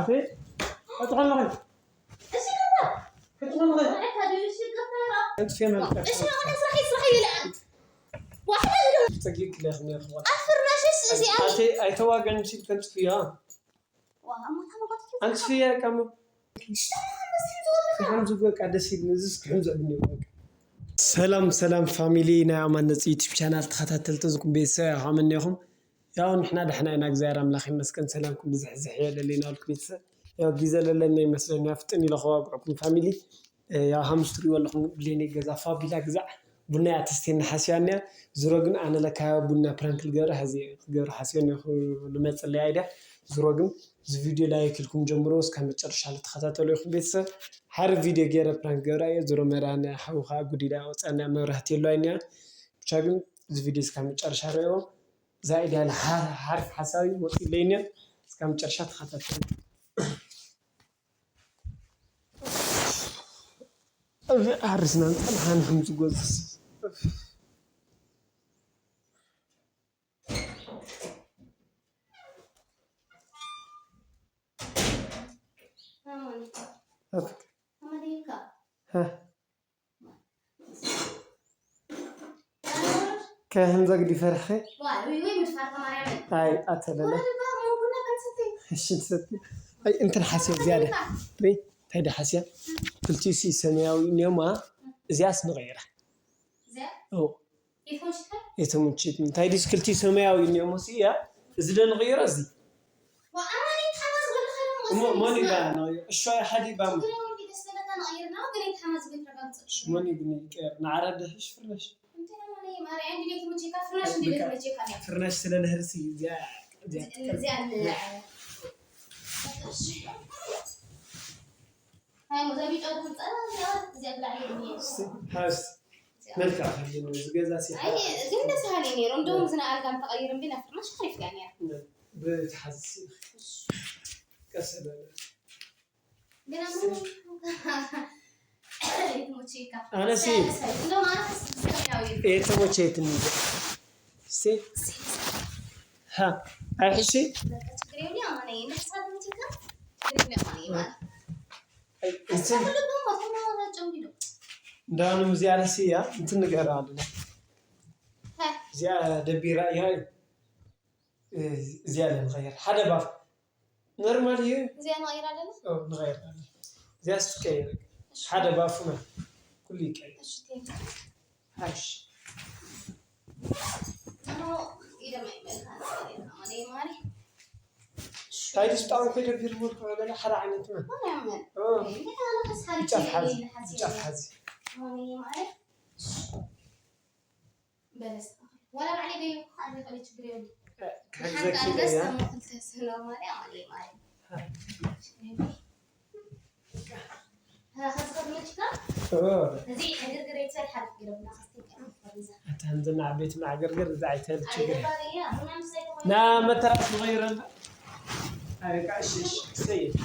أخي أتغنى غير إيش هذا؟ أتغنى غير هذا إيش القطارة؟ أنت فين إيش هذا؟ اسرحي الآن واحد منهم تجيك لي خمير أخوان أفرنا شو أخي أي تواقع نشيل كنت فيها أنت فيها كم حمزة بقى قاعد أسيب نزس حمزة بني بقى سلام فاميلي نعم الناس يوتيوب شانل تخاتلت زكم بيسا عملناهم يا نحنا دحنا هناك زيارة ملاخي مسكن سلامكم بزحزح يا لينا الكبيسة يا جيزة لنا مثلا يفتني لخواكم فاميلي يا همستري ولا خم بليني جزا فابيلا جزا بنا تستين حسيانيا زروجن أنا لك بنا برانك الجرا هذه جرا حسيانيا لما تصلي عيدا زروجن فيديو لايك لكم جمروس كان متشرش على تخاتلوا يخ بيسا هر فيديو جرا برانك جرا يا زرو مرانا حوها جديدة أنا مرهتي لاينيا بشكل فيديو كان متشرش عليه زائد على حرف حسابي وكيلينيا كان متشرش تخاتلوا أرسنا الحين حمز جوز ها كهم زق دي فرخة وين متفرقة مريم هاي أتلا ولا مو كنا كنستي إيش ستي أي أنت الحسية زيادة بي هيدا حسية قلتي سي سماوي اليوم زياس نغيره زين أو يفهم شكل يتم تشيت من تايديس قلتي سماوي اليوم سيا زين نغيره زي وأنا يتحمس بالخير ماني لا أنا شوية حدي بام غيرنا وقال يتحمس بالرقم ماني بني نعرض إيش فرناش أنت أنا ما عندي ليك متشيكا فرناش دي ليك متشيكا فرناش سلنا نهرسي زي هاي مزابي جود خمسة زي بلعيني هاس ملك عارفين وزجاجة سيا هاي زين ده سهليني رندوم زنا ألقام تغيرن بينا فرناش خريف يعني بتحسس كسر بينا مو متشيكا أنا سي لو ما أحس إيه تموتشيت نيجا سي ها أحسي تقريبا أماني بس هذا متشيكا تقريبا أماني ما إنت كل بوم ما هذا جنبي دانو زيادة سيا أنت نقرأ علينا ها زيادة دبيرة ياي زيادة نغير حدا باف نورمالي زي ما غير علينا أو نغير زيادة سكير حدا بافنا كل كي هاش أنا إذا ما يمكن أنا أماني مالي تايدس تعرف كده بيرمون ولا حدا عني تمام ما نعمل أوه أنا بس حالي جاف حزي أماني مالي بس ولا بعلي بيو خلي تقريبا كذا حتى كذا يا ما قلت سنة مالي مالي ها خذ مشكلة أوه زي حجر قريت الحرف قربنا خستي هتنزل مع بيت مع قرقر زعيت هذا على البارية هنا مسيطة لا ما ترى تغير هاي كاشش سيد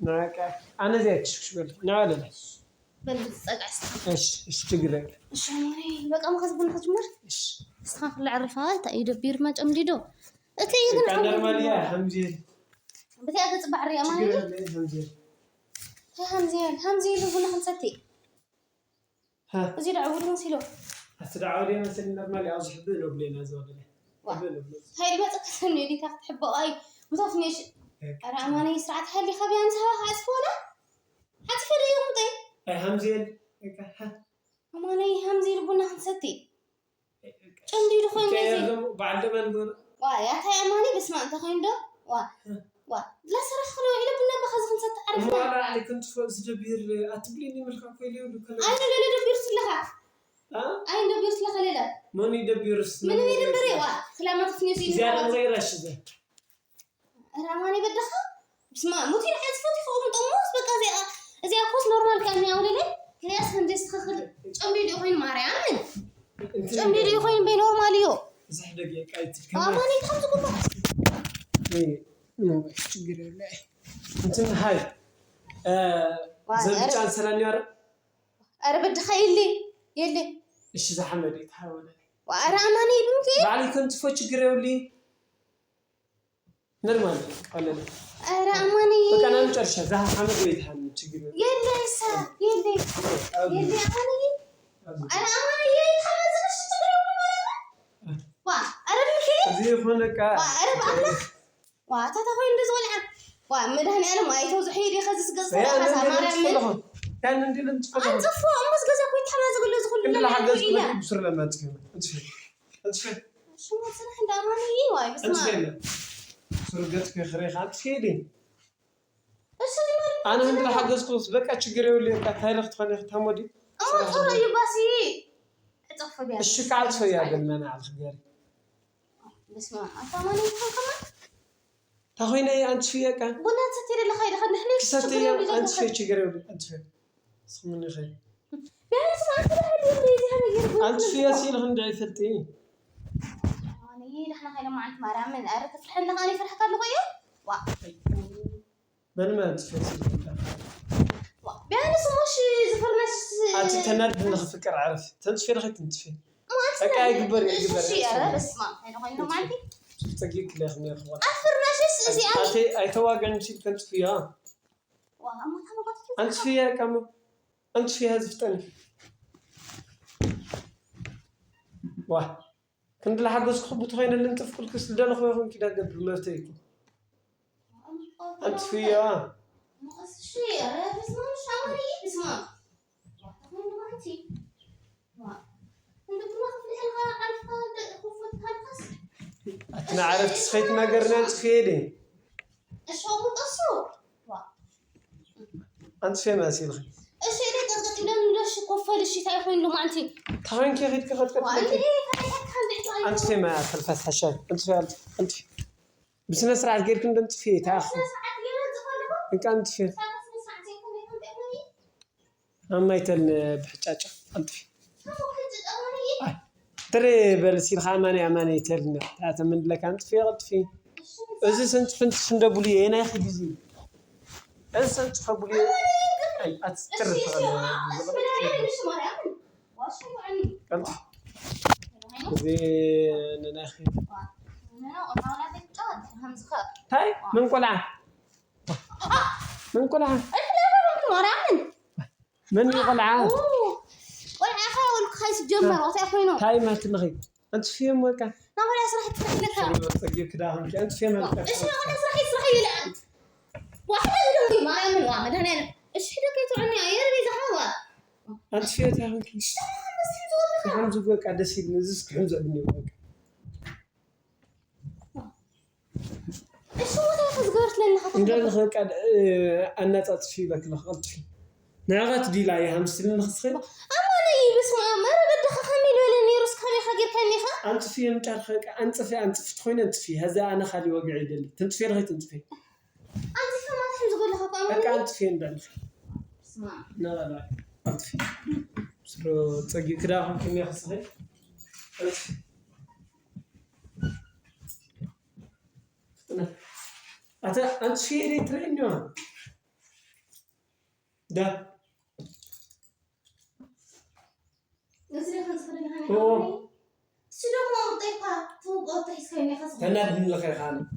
ناك أنا زيت شو بقول نعال لا بلبس أقعد إيش تقرأ إيش ماني بقى ما خذ بالخجمر إيش استخاف العرفات يدبر ما جمديدو أكيد كان نورماليا همزين بدي أقعد بعري أماني همزين همزين لو خمستي ها وزيد عود مسيلو هتدعوا مثلا نورمالي عاوز يحبونه بلينا زودنا هاي ما تكسرني اللي تاخد تحبه أي مطفنيش أنا أماني يسرعت هاللي خبي أنسها عصفونة عصفونة يوم طيب همزين ها أماني همزين لبنا خمستي جمدي دخول مزي بعد ما نقول يا تاي أماني بس ما أنت خين ده لا صراحة خلوا إلى بنا بخز خمسة عرفنا ما أنا عليك كنت فوز جبير أتبليني ملك كويلي ولا كلام أنا لا دبير سلها أنا دبير سلها لا ماني دبير من وين دبري خلا ما تفني زين زيادة غير أشذ أنا أماني بدخل بس ما مو تين حد فوتي فوق مطموس بقى زي أخوص نورمال كان يا ولدي هي أصلا ديس خخل جنبي لي أخوين ماريان جنبي لي أخوين بين نورماليو زح دقيقة أتكلم أماني تخمس قبل إيه ما بشتغل لا أنت هاي زين كان سلام يا أنا بدي خيلي يلي إيش زحمة تحاول وأنا أماني بمكي بعدي كنت فوتش قريولي نرمال قال أماني بقى أنا مترشة ذا حمد بيتهم تجيب يلي سا يلي أماني أنا أماني يتحمس غش تقولي وا أرب كي زي هناك أرب أنا تتخيل بزولع مدهني أنا ما يتوزحي لي خزس قصة خزها ما رأمن كان عندي لنتفلهم أنت فو أمس قصة كوي تحمس قول له زغل كنت لحد أسبوع بسر لما تكلم أنت شو ما تصلح عند أماني واي بس ما سرقتك خريخ أنت فيدي أنا أنا من لحد أسبوع بقى تشجري ولا كتايلخ تخلي تمودي ترى يباسي أتوفى بيها الشك على شوية قبل أنا على الخيار بس ما أماني كمان تخويني أنت فيها كان بنا تثير اللي خير خد نحن كسرتي أنت فيها تشجري ولا أنت فيها صمني خير بس ما أنت فيها سيل هندعي ثلتين نحن خير ما عند مرام من أرد فرحنا غاني فرح كان لغير من ما أنت فيها سيل بيانس مش زفرناش أنت تناد نخفكر عارف تنتفي لغاية تنتفي ما أكاي قبر شيء بس ما هنا ما عندي تجيك لي خلينا خلاص أفرناش زي أنت أي تواقع نسيت كنت فيها أنت فيها كم أنت فيها زفتني واه كنت لحق أسخب بتخين اللي أنت في كل كسر ده لخويهم كده قبل ما تيجي أنت فيها ما خص شيء بس ما مش عمري بس ما ما أنتي ما أنت بتروح في الحلقة عارفة خوفت هالقص أنا عرفت سخيت ما قرنا أنت فيدي الشو متصور أنت فيها ما سيل خي الشيء اللي قصدك إنه ليش قفل الشيء تعرفين إنه ما أنتي تخين كي خيت كخد كتلك أنت فيها ما خلفت حشان أنت فيها أنت فيها بس أنا سرعة غير كنت أنت فيه تعرف إن كنت فيه أما يتل بحجاجة أنت فيه ترى بالسير خاماني أماني يتلنا تعتمد لك أنت فيه غد فيه إذا سنت فنت شندبولي أنا أخي بيزي إذا سنت فبولي أي أتسترف أنت زين أنا أخي هاي من قلعة من قلعة من القلعة هاي ما تنغي أنت فيهم وكا كده هم أنت فيهم إيش أنا أسرحي لا واحدة منهم ما يعمل واحد هنا إيش حدا كيتو عني أيرني زحمة أنت فيها تاهم كيش حمزة بقولك عدا سيد نزس حمزة بني بقولك إيش هو ده خزقرت لنا خطأ إن خلك أنا تطفي لك لخلت فيه نعرف دي لا يهم سلنا نخسخين أما أنا بس ما بدي خمي ولا نيروس خمي خجر كني خا أنت في متعرف خلك أنت في تخوين أنت في هذا أنا خالي وقعي دلي تنتفي لغاية تنتفي أنت في ما تحب تقول لها لك أنت فين بنت اسمع لا أنت في سرو تجي كده هم كم يخسخين أنت في اللي ترينه ده نزلي خمس فرنا هنا هو شنو ما طيبها فوق أو تحس كأني خصم أنا أبني لك يا خالد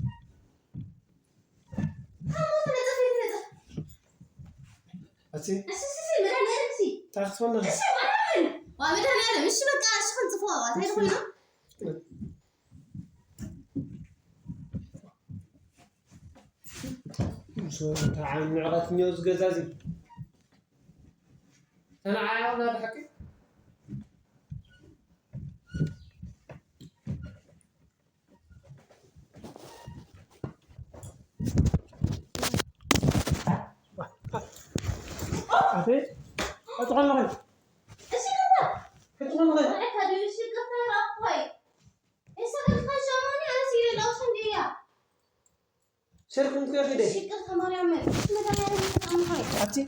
أتي أساسي مرة نفسي تاخذ ولا إيش وين وعملها أنا مش بقى شخن صفوات هاي خوينا شو تعال نعرف نيوز جزازي أنا عايز هذا حكي أتي أتغنى غير إيش كذا أتغنى غير هذا إيش كذا رأي إيش كذا خشماني أنا سير الأوسن ديا شركم كيا خيدي إيش كذا ما يعمل إيش ما ده يعمل أم هاي أتي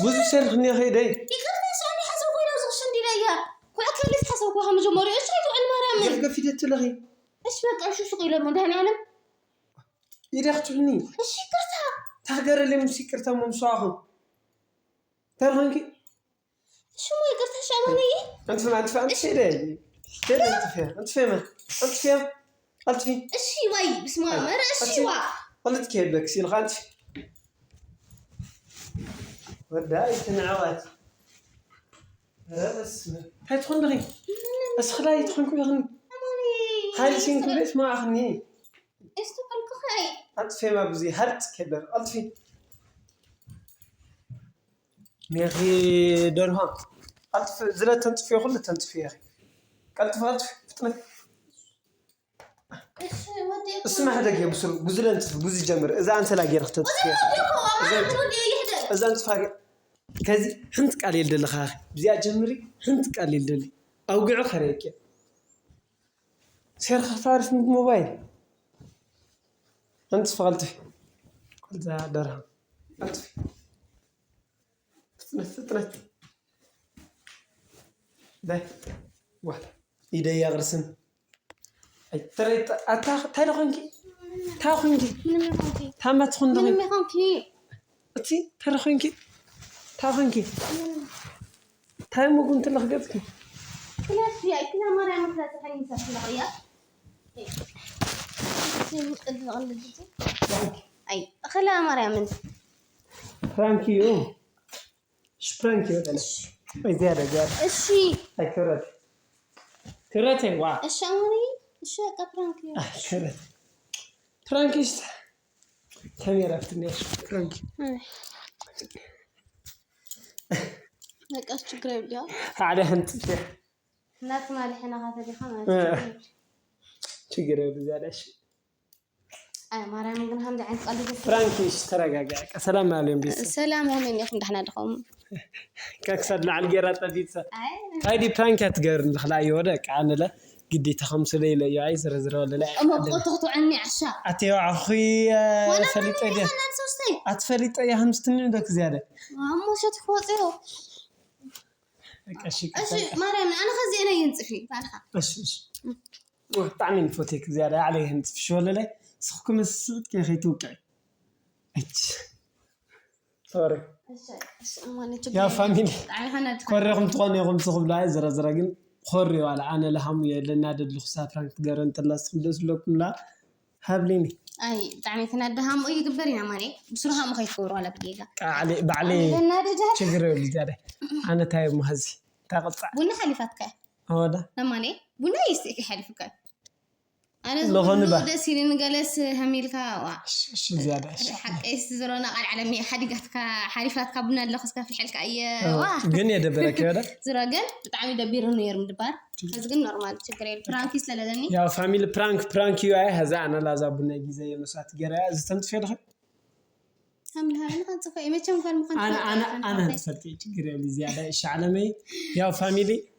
بوزو شركم يا خيدي يقدر شاني حسوا كوي لازم شندي ليا كل أكل اللي حسوا كوي هم جمهوري إيش هيدو علم رامل يرجع في تلغي إيش بقى شو شغله من ده نعلم يرختني إيش كرتها تهجر اللي مسكرتها ممساهم ترهنكي شو ما يقدرتها شامانية أنت فاهم شيء ده أنت فاهم ألطفي إشي واي بسمع مرة إشي وا قلت كيف بك سين خالتي وداي تنعوات بس هاي تدخل نغني بس خلاي يدخل كل غني هاي سين كل اسمع أغني استقل كخاي ألطفي ما بزي هرت كبر ألطفي يا أخي درهم ألطفي زلا تنطفي كل تنطفي يا أخي ألطفي فتنة إشي ودي اسمع هذا يا بسر جزء أنت جزء جمر إذا أنت لا غير اخترت فيها إذا أنت فاق كذي أنت قليل دل خاخ بزياد جمري أنت قليل دل أوقع خريك سير خفارس من موبايل أنت فغلت فيه قلت ذا درهم أنت فتنة ده واحد إيدي يا غرسن أي ترى تاخذني تام تخندني أتي تاخذني تايم مو كنت لك قبتك كلا مرة مثلا تخليني سافر الغياب أي خلا مرة من فرانكي يوم إيش فرانكي هذا ما زيادة إشي أي كرتي واو إيش أمري إيش كفرانكي فرانكي كم يعرفتني إيش فرانكي لك أشتى قريب يا عليه أنت لا ما الحين هذا اللي خمس تقرأ بزاف أي مرة من هم عند قلبي فرانكي اشترى قاعد السلام عليكم بس السلام عليكم يا أخي دحنا دخوم كأكسر لعن جرات بيتزا هاي فرانكي تقرن خلاص يورك عن لا قدي تخمس ليلة يا عايز رزر ولا لا أما بقطعوا عني عشاء أتيو أخوي فليت أيه أتفليت أيه همستني دك زيادة مو شو تخوضيه أشي مرة أنا خزي أنا ينصفي فارخة أش طعمين فوتيك زيادة عليه أنت في شو ولا لا سخكم الصوت كي خي توقع إتش سوري يا فاميلي كوريهم تقوليهم سخب لا زرزرقين خوري ولا أنا لهم يلنا الخسافة فرانك تقرن تلاص خلص لكم لا هابليني أي دعني تنادهم أي جبرينا ماني بصراحة ما خيفور ولا بدقيقة علي بعلي شجرة الجارة أنا تايب مهزي تقطع بنا حليفتك هذا لماني بنا يستيقي حليفك أنا زود دسيرين جالس هميلك شو زيادة حق إستزرونا على عالمية حديقتك حليفتك بنا اللي خسك في الحلقة أي واه جنيه دبرك هذا زراجن بتعمل دبير نير مدبر هذا نورمال شكرا فرانكيس لدني يا فاميلي برانك يو هذا أنا لازم بنا جزء مسات جرا زتنت في هذا هملها أنا كنت صفي ما كم كان مخنث أنا هتفتي جرا لزيادة إيش عالمي يا فاميلي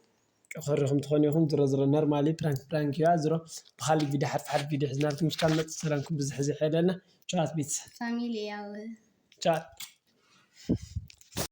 أخرجهم تخونيهم درزر نورمالي برانك يو أزرو بخليك فيديو حرف فيديو حزنات مش كاملة سلامكم بزحزح لنا شات بيتس فاميلي يا شات